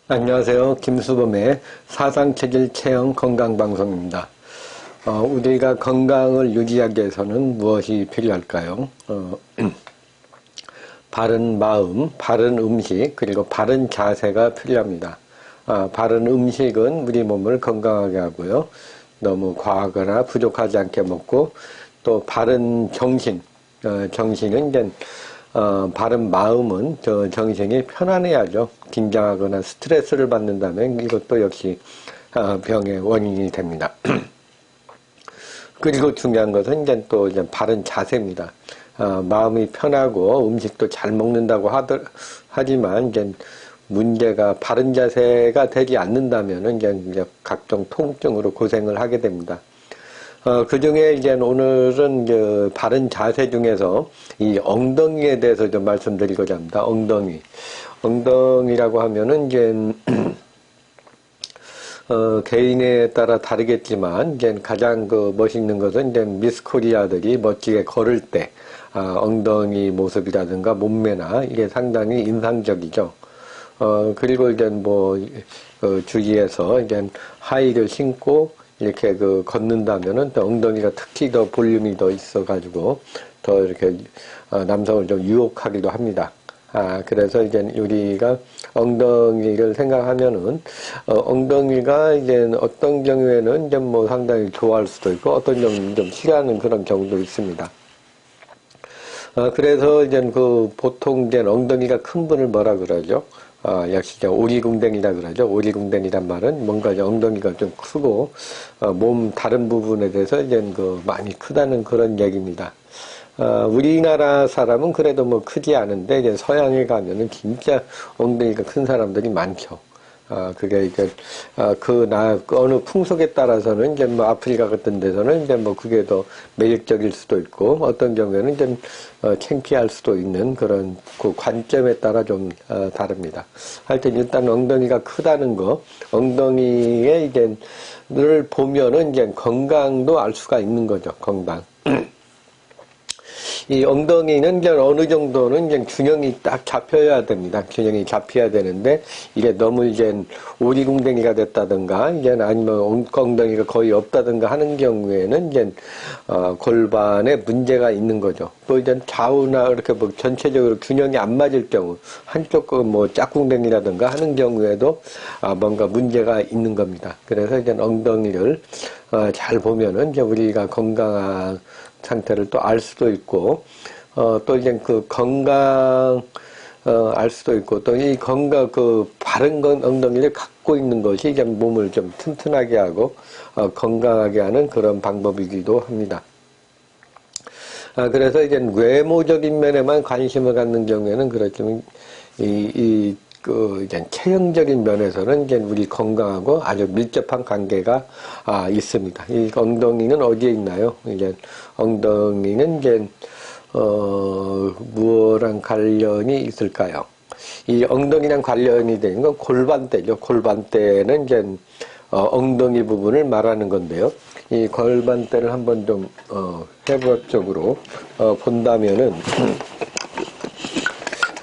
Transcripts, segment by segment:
안녕하세요. 김수범의 사상체질 체형 건강방송입니다. 우리가 건강을 유지하기 위해서는 무엇이 필요할까요? 바른 마음, 바른 음식, 그리고 바른 자세가 필요합니다. 바른 음식은 우리 몸을 건강하게 하고요. 너무 과하거나 부족하지 않게 먹고, 또 바른 정신, 정신은 이제 바른 마음은 정신이 편안해야죠. 긴장하거나 스트레스를 받는다면 이것도 역시 병의 원인이 됩니다. 그리고 중요한 것은 이제 바른 자세입니다. 마음이 편하고 음식도 잘 먹는다고 하지만 이제 문제가 바른 자세가 되지 않는다면은 이제 각종 통증으로 고생을 하게 됩니다. 그 중에 이제 오늘은 바른 자세 중에서 이 엉덩이에 대해서 좀 말씀드리고자 합니다. 엉덩이라고 하면은 이제 개인에 따라 다르겠지만 이제 가장 멋있는 것은 이제 미스 코리아들이 멋지게 걸을 때 엉덩이 모습이라든가 몸매나 이게 상당히 인상적이죠. 그리고 이제 주위에서 이제 하이를 신고 이렇게 걷는다면은 또 엉덩이가 특히 더 볼륨이 더 있어가지고 더 이렇게 남성을 좀 유혹하기도 합니다. 그래서 이제 우리가 엉덩이를 생각하면은 엉덩이가 이제 어떤 경우에는 이제 상당히 좋아할 수도 있고 어떤 경우는 좀 싫어하는 그런 경우도 있습니다. 그래서 이제 보통 이제 엉덩이가 큰 분을 뭐라 그러죠? 역시 오리궁뎅이라 그러죠. 오리궁뎅이란 말은 뭔가 엉덩이가 좀 크고 몸 다른 부분에 대해서 이제 많이 크다는 그런 얘기입니다. 우리나라 사람은 그래도 크지 않은데 이제 서양에 가면은 진짜 엉덩이가 큰 사람들이 많죠. 그게 이제 어느 풍속에 따라서는 이제 아프리카 같은 데서는 이제 그게 더 매력적일 수도 있고 어떤 경우에는 이제 창피할 수도 있는 그런 그 관점에 따라 좀 다릅니다. 하여튼 일단 엉덩이가 크다는 거, 엉덩이에 이제를 보면은 이제 건강도 알 수가 있는 거죠. 건강. 이 엉덩이는 이제 어느 정도는 이제 균형이 딱 잡혀야 됩니다. 균형이 잡혀야 되는데, 이게 너무 이제 오리궁뎅이가 됐다든가, 이제 아니면 엉덩이가 거의 없다든가 하는 경우에는 이제, 골반에 문제가 있는 거죠. 또 이제 좌우나 이렇게 전체적으로 균형이 안 맞을 경우, 한쪽 짝꿍댕이라든가 하는 경우에도, 뭔가 문제가 있는 겁니다. 그래서 이제 엉덩이를, 잘 보면은 이제 우리가 건강한 상태를 또 알 수도 있고, 또 이제 알 수도 있고, 또 이 바른 엉덩이를 갖고 있는 것이 이제 몸을 좀 튼튼하게 하고, 건강하게 하는 그런 방법이기도 합니다. 그래서 이제 외모적인 면에만 관심을 갖는 경우에는 그렇지만, 이제 체형적인 면에서는 이제 우리 건강하고 아주 밀접한 관계가 있습니다. 이 엉덩이는 어디에 있나요? 이제 엉덩이는 이제 무엇랑 관련이 있을까요? 이 엉덩이랑 관련이 되는 건 골반대죠. 골반대는 이제 엉덩이 부분을 말하는 건데요. 이 골반대를 한번 좀 해부학적으로 본다면은.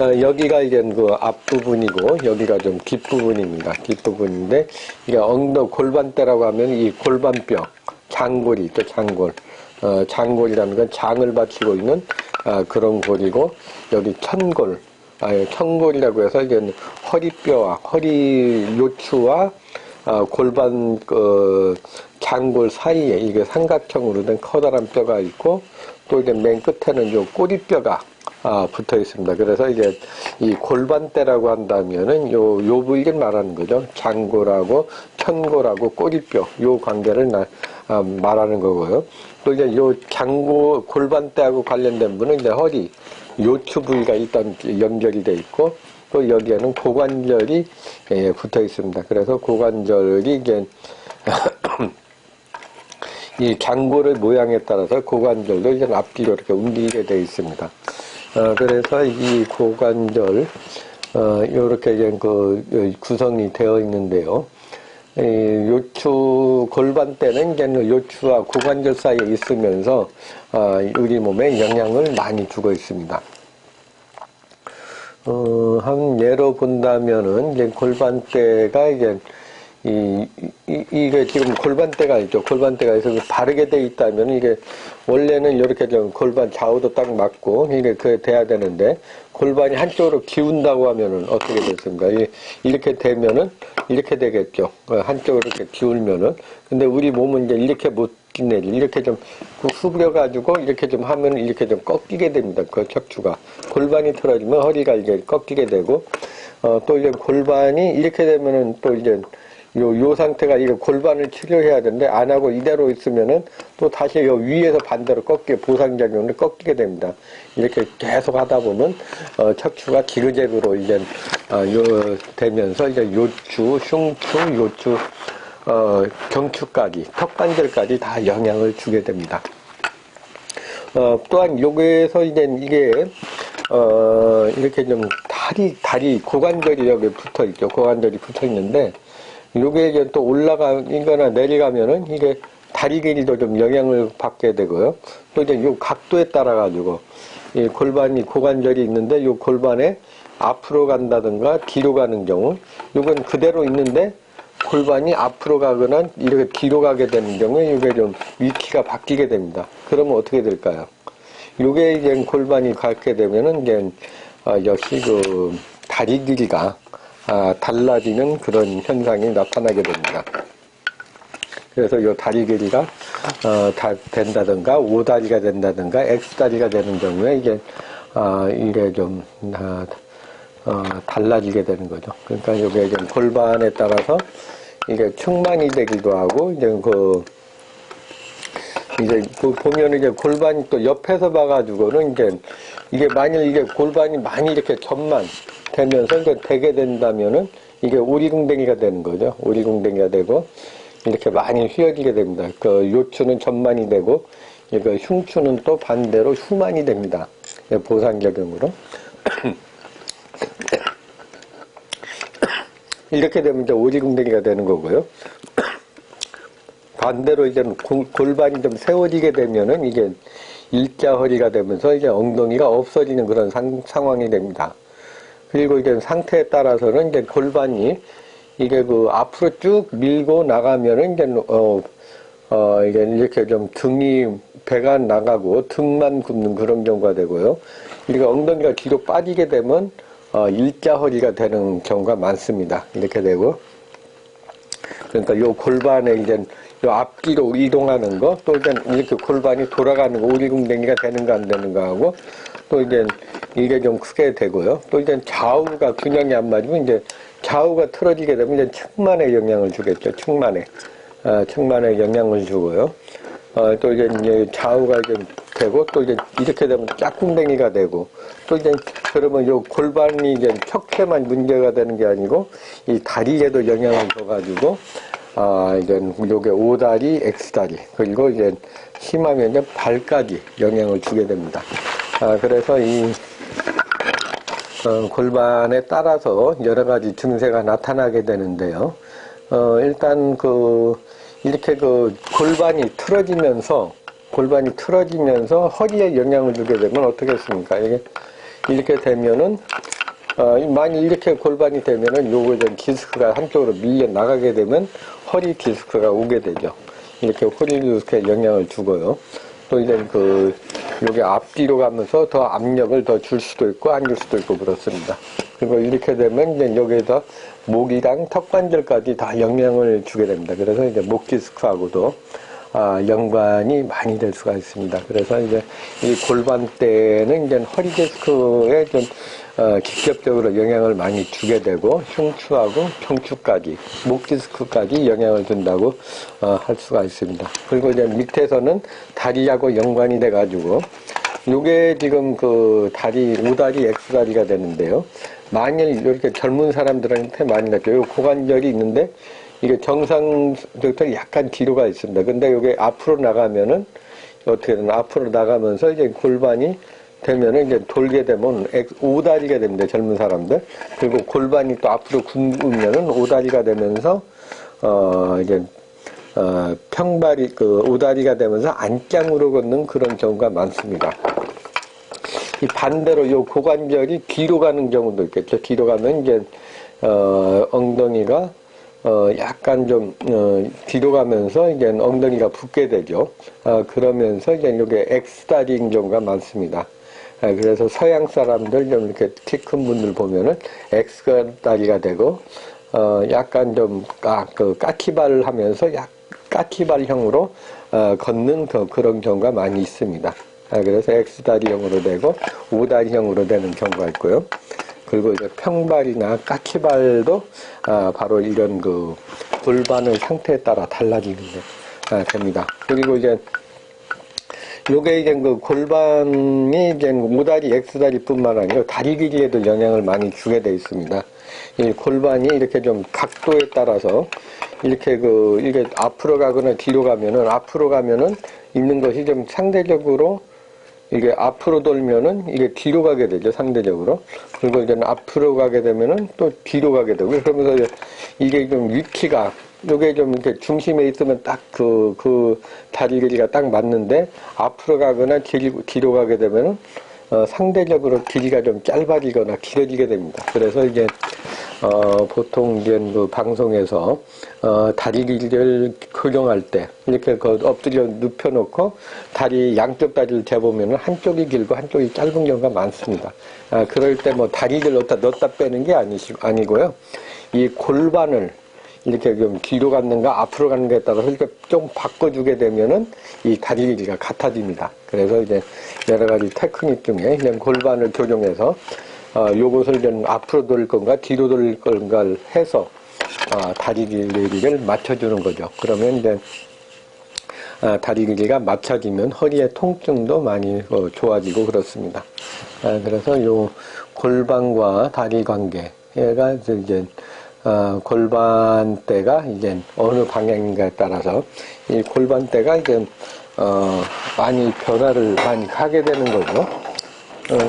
여기가 이제 앞부분이고, 여기가 좀 뒷부분입니다. 뒷부분인데, 이게 골반대라고 하면 이 골반뼈, 장골이 있죠, 장골. 장골이라는 건 장을 받치고 있는, 그런 골이고, 여기 천골. 천골이라고 해서 이제 허리뼈와, 허리 요추와, 골반, 장골 사이에 이게 삼각형으로 된 커다란 뼈가 있고, 또 이제 맨 끝에는 요 꼬리뼈가 붙어 있습니다. 그래서 이제 이 골반대라고 한다면은 요 부위를 말하는 거죠. 장골하고 천골하고 꼬리뼈 요 관계를 말하는 거고요. 또 이제 요 골반대하고 관련된 부분은 이제 허리 요추 부위가 일단 연결이 돼 있고 또 여기에는 고관절이 붙어 있습니다. 그래서 고관절이 이제 이 장골의 모양에 따라서 고관절도 이제 앞뒤로 이렇게 움직이게 되어 있습니다. 그래서 이 고관절, 요렇게 이제 구성이 되어 있는데요. 요추, 골반대는 이제 요추와 고관절 사이에 있으면서, 우리 몸에 영향을 많이 주고 있습니다. 한 예로 본다면은, 이제 골반대가 이게, 이게 지금 골반대가 있죠. 골반대가 있어서 바르게 돼 있다면, 이게, 원래는 이렇게 좀 골반 좌우도 딱 맞고, 이게 그게 돼야 되는데, 골반이 한쪽으로 기운다고 하면은 어떻게 됐습니까? 이렇게 되면은, 이렇게 되겠죠. 한쪽으로 이렇게 기울면은. 근데 우리 몸은 이제 이렇게 못 기내지. 이렇게 좀 후려가지고, 이렇게 좀 하면 이렇게 좀 꺾이게 됩니다. 그 척추가. 골반이 틀어지면 허리가 이제 꺾이게 되고, 또 이제 골반이 이렇게 되면은 또 이제 요 상태가 이거 골반을 치료해야 되는데 안 하고 이대로 있으면은 또 다시 요 위에서 반대로 꺾이게 보상작용을 꺾이게 됩니다. 이렇게 계속 하다 보면 척추가 지그재그로 이제 되면서 이제 요추, 흉추, 요추, 경추까지 턱관절까지 다 영향을 주게 됩니다. 또한 여기에서 이제 이게 이렇게 좀 다리 고관절이 여기 붙어 있죠. 고관절이 붙어 있는데 요게 이제 또 올라가거나 내려가면은 이게 다리 길이도 좀 영향을 받게 되고요. 또 이제 요 각도에 따라 가지고 이 고관절이 있는데 요 골반에 앞으로 간다든가 뒤로 가는 경우, 요건 그대로 있는데 골반이 앞으로 가거나 이렇게 뒤로 가게 되는 경우에 이게 좀 위치가 바뀌게 됩니다. 그러면 어떻게 될까요? 요게 이제 골반이 갖게 되면은 이제 역시 그 다리 길이가 달라지는 그런 현상이 나타나게 됩니다. 그래서 요 다리 길이가 다 된다든가 O다리가 된다든가 X다리가 되는 경우에 이게 좀 달라지게 되는 거죠. 그러니까 이게 좀 골반에 따라서 이게 측만이 되기도 하고 이제 보면 이제 골반이 또 옆에서 봐가지고는 이게 만일 이게 골반이 많이 이렇게 전만 되면서 이제 되게 된다면은 이게 오리궁뎅이가 되는 거죠. 오리궁뎅이가 되고 이렇게 많이 휘어지게 됩니다. 그 요추는 전만이 되고 그 흉추는 또 반대로 후만이 됩니다. 보상작용으로. 이렇게 되면 이제 오리궁뎅이가 되는 거고요. 반대로 이제 골반이 좀 세워지게 되면은 이게 일자허리가 되면서 이제 엉덩이가 없어지는 그런 상황이 됩니다. 그리고 이제 상태에 따라서는 이제 골반이 이게 그 앞으로 쭉 밀고 나가면은 이게 이렇게 좀 배가 나가고 등만 굽는 그런 경우가 되고요. 그리고 엉덩이가 뒤로 빠지게 되면 일자허리가 되는 경우가 많습니다. 이렇게 되고. 그러니까 요 골반에 이제 요 앞뒤로 이동하는 거, 또 이제 이렇게 골반이 돌아가는 거, 오리궁뎅이가 되는가 안 되는가 하고, 또 이제 이게 좀 크게 되고요. 또 이제 좌우가 균형이 안 맞으면 이제 좌우가 틀어지게 되면 이제 측만에 영향을 주겠죠. 측만에 영향을 주고요. 또 이제 좌우가 좀 되고, 또 이제 이렇게 되면 짝꿍댕이가 되고, 또 이제 그러면 요 골반이 이제 척추에만 문제가 되는 게 아니고, 이 다리에도 영향을 줘가지고, 이제 요게 O다리, X다리, 그리고 이제 심하면 이제 발까지 영향을 주게 됩니다. 그래서 골반에 따라서 여러 가지 증세가 나타나게 되는데요. 일단 이렇게 골반이 틀어지면서 허리에 영향을 주게 되면 어떻겠습니까? 이렇게 되면은, 만일 이렇게 골반이 되면은 요거 디스크가 한쪽으로 밀려 나가게 되면 허리 디스크가 오게 되죠. 이렇게 허리 디스크에 영향을 주고요. 또 이제 요게 앞뒤로 가면서 더 압력을 더 줄 수도 있고 안 줄 수도 있고 그렇습니다. 그리고 이렇게 되면 이제 여기에서 목이랑 턱관절까지 다 영향을 주게 됩니다. 그래서 이제 목 디스크하고도 연관이 많이 될 수가 있습니다. 그래서 이제 이 골반대는 이제 허리 디스크에 좀 직접적으로 영향을 많이 주게 되고 흉추하고 경추까지 목 디스크까지 영향을 준다고 할 수가 있습니다. 그리고 이제 밑에서는 다리하고 연관이 돼 가지고 요게 지금 다리 O다리 X다리가 되는데요. 만일 이렇게 젊은 사람들한테 많이 났죠. 요 고관절이 있는데 이게 정상적으로 약간 뒤로 가 있습니다. 근데 요게 앞으로 나가면은 어떻게 되나 앞으로 나가면서 이제 골반이 되면은 이제 돌게 되면 O다리가 됩니다. 젊은 사람들. 그리고 골반이 또 앞으로 굽으면은 O다리가 되면서 평발이 O다리가 되면서 안짱으로 걷는 그런 경우가 많습니다. 이 반대로 요 고관절이 뒤로 가는 경우도 있겠죠. 뒤로 가면 이제, 엉덩이가, 약간 좀, 뒤로 가면서 이제 엉덩이가 붓게 되죠. 그러면서 이제 이게 X다리인 경우가 많습니다. 그래서 서양 사람들 좀 이렇게 키 큰 분들 보면은 X다리가 되고, 약간 좀, 까키발을 하면서 까키발형으로, 걷는 그런 경우가 많이 있습니다. 그래서 X다리형으로 되고, O다리형으로 되는 경우가 있고요. 그리고 이제 평발이나 까키발도, 바로 이런 골반의 상태에 따라 달라지는 게, 됩니다. 그리고 이제, 요게 이제 골반이 이제 O다리, X다리뿐만 아니라 다리 길이에도 영향을 많이 주게 되어 있습니다. 이 골반이 이렇게 좀 각도에 따라서 이렇게 이게 앞으로 가거나 뒤로 가면은 있는 것이 좀 상대적으로 이게 앞으로 돌면은 이게 뒤로 가게 되죠, 상대적으로. 그리고 이제 앞으로 가게 되면은 또 뒤로 가게 되고, 그러면서 이게 좀 위키가, 요게 좀 이렇게 중심에 있으면 딱 다리 길이가 딱 맞는데, 앞으로 가거나 뒤로 가게 되면은, 상대적으로 길이가 좀 짧아지거나 길어지게 됩니다. 그래서 이제, 보통 이제 방송에서, 다리 길이를 교정할 때, 이렇게 엎드려 눕혀놓고, 양쪽 다리를 재보면은 한쪽이 길고 한쪽이 짧은 경우가 많습니다. 그럴 때 뭐 다리를 넣었다 빼는 게 아니고요. 이 골반을 이렇게 좀 뒤로 갔는가 앞으로 가는 게 따라서 이렇게 좀 바꿔주게 되면은 이 다리 길이가 같아집니다. 그래서 이제 여러 가지 테크닉 중에 그냥 골반을 교정해서 요것을 좀 앞으로 돌릴 건가 뒤로 돌릴 건가를 해서 다리 길이를 맞춰주는 거죠. 그러면 이제 다리 길이가 맞춰지면 허리의 통증도 많이 좋아지고 그렇습니다. 그래서 요 골반과 다리 관계가 이제 골반대가 이제 어느 방향인가에 따라서 이 골반대가 이제 많이 변화를 많이 하게 되는 거죠.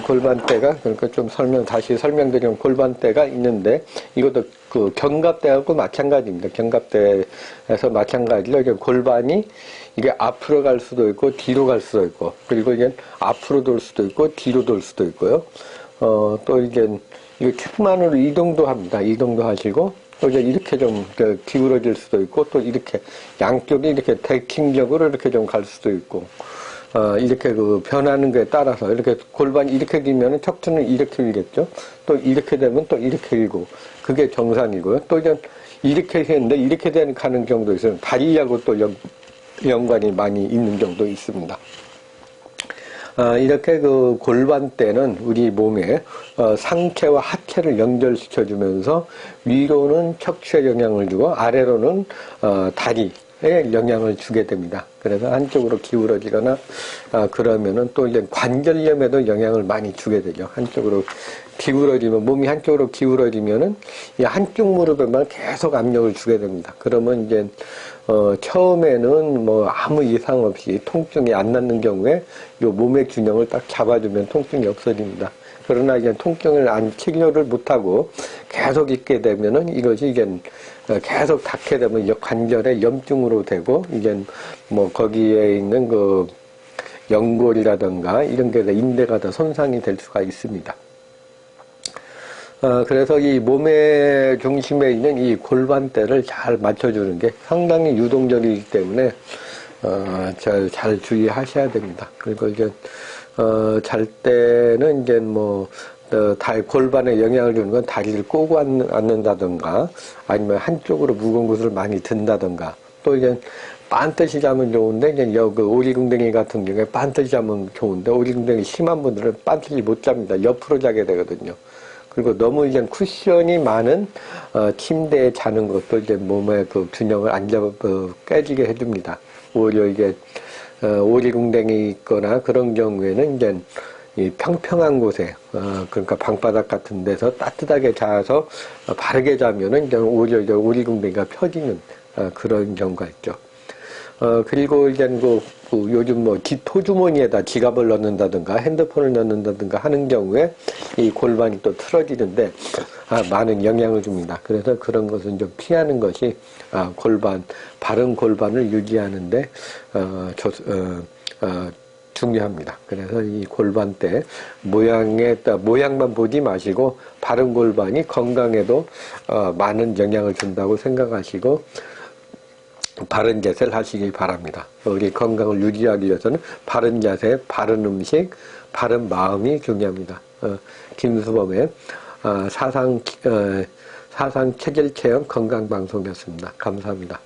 골반대가 그러니까 좀 다시 설명드리면 골반대가 있는데 이것도 견갑대하고 마찬가지입니다. 견갑대에서 마찬가지로 이제 골반이 이게 앞으로 갈 수도 있고 뒤로 갈 수도 있고 그리고 이제 앞으로 돌 수도 있고 뒤로 돌 수도 있고요. 또 이제 이거 측만으로 이동도 합니다. 이동도 하시고 또 이제 이렇게 좀 기울어질 수도 있고 또 이렇게 양쪽이 이렇게 대칭적으로 이렇게 좀 갈 수도 있고 이렇게 변하는 거에 따라서 이렇게 골반이 이렇게 기면은 척추는 이렇게 일겠죠. 또 이렇게 되면 또 이렇게 일고 그게 정상이고요. 또 이제 이렇게 했는데 이렇게 되는 가는 경우도 있어요. 다리하고 또 연관이 많이 있는 경우도 있습니다. 이렇게 골반대는 우리 몸에 상체와 하체를 연결시켜 주면서 위로는 척추에 영향을 주고 아래로는 다리에 영향을 주게 됩니다. 그래서 한쪽으로 기울어지거나 그러면은 또 이제 관절염에도 영향을 많이 주게 되죠. 한쪽으로 기울어지면 몸이 한쪽으로 기울어지면은 이 한쪽 무릎에만 계속 압력을 주게 됩니다. 그러면 이제 처음에는 뭐 아무 이상 없이 통증이 안 낫는 경우에 요 몸의 균형을 딱 잡아주면 통증이 없어집니다. 그러나 이제 통증을 치료를 못하고 계속 있게 되면은 이것이 이제 계속 닿게 되면 이제 관절의 염증으로 되고 이제 뭐 거기에 있는 연골이라든가 이런 게 인대가 더 손상이 될 수가 있습니다. 그래서 이 몸의 중심에 있는 이 골반대를 잘 맞춰주는 게 상당히 유동적이기 때문에, 잘 주의하셔야 됩니다. 그리고 이제, 잘 때는 이제 골반에 영향을 주는 건 다리를 꼬고 앉는다든가, 아니면 한쪽으로 무거운 것을 많이 든다든가, 또 이제 반듯이 자면 좋은데, 이제 오리궁뎅이 같은 경우에 반듯이 자면 좋은데, 오리궁뎅이 심한 분들은 반듯이 못 잡니다. 옆으로 자게 되거든요. 그리고 너무 이제 쿠션이 많은 침대에 자는 것도 이제 몸의 균형을 깨지게 해줍니다. 오히려 이게 오리궁뎅이 있거나 그런 경우에는 이제 이 평평한 곳에 그러니까 방바닥 같은 데서 따뜻하게 자서 바르게 자면은 이제 오히려 이제 오리궁뎅이가 펴지는 그런 경우가 있죠. 그리고 이제 요즘 토주머니에다 지갑을 넣는다든가 핸드폰을 넣는다든가 하는 경우에 이 골반이 또 틀어지는데 많은 영향을 줍니다. 그래서 그런 것은 좀 피하는 것이 바른 골반을 유지하는데 중요합니다. 그래서 이 골반대 모양만 보지 마시고 바른 골반이 건강에도 많은 영향을 준다고 생각하시고 바른 자세를 하시기 바랍니다. 우리 건강을 유지하기 위해서는 바른 자세, 바른 음식, 바른 마음이 중요합니다. 김수범의 사상 체질 체험 건강방송이었습니다. 감사합니다.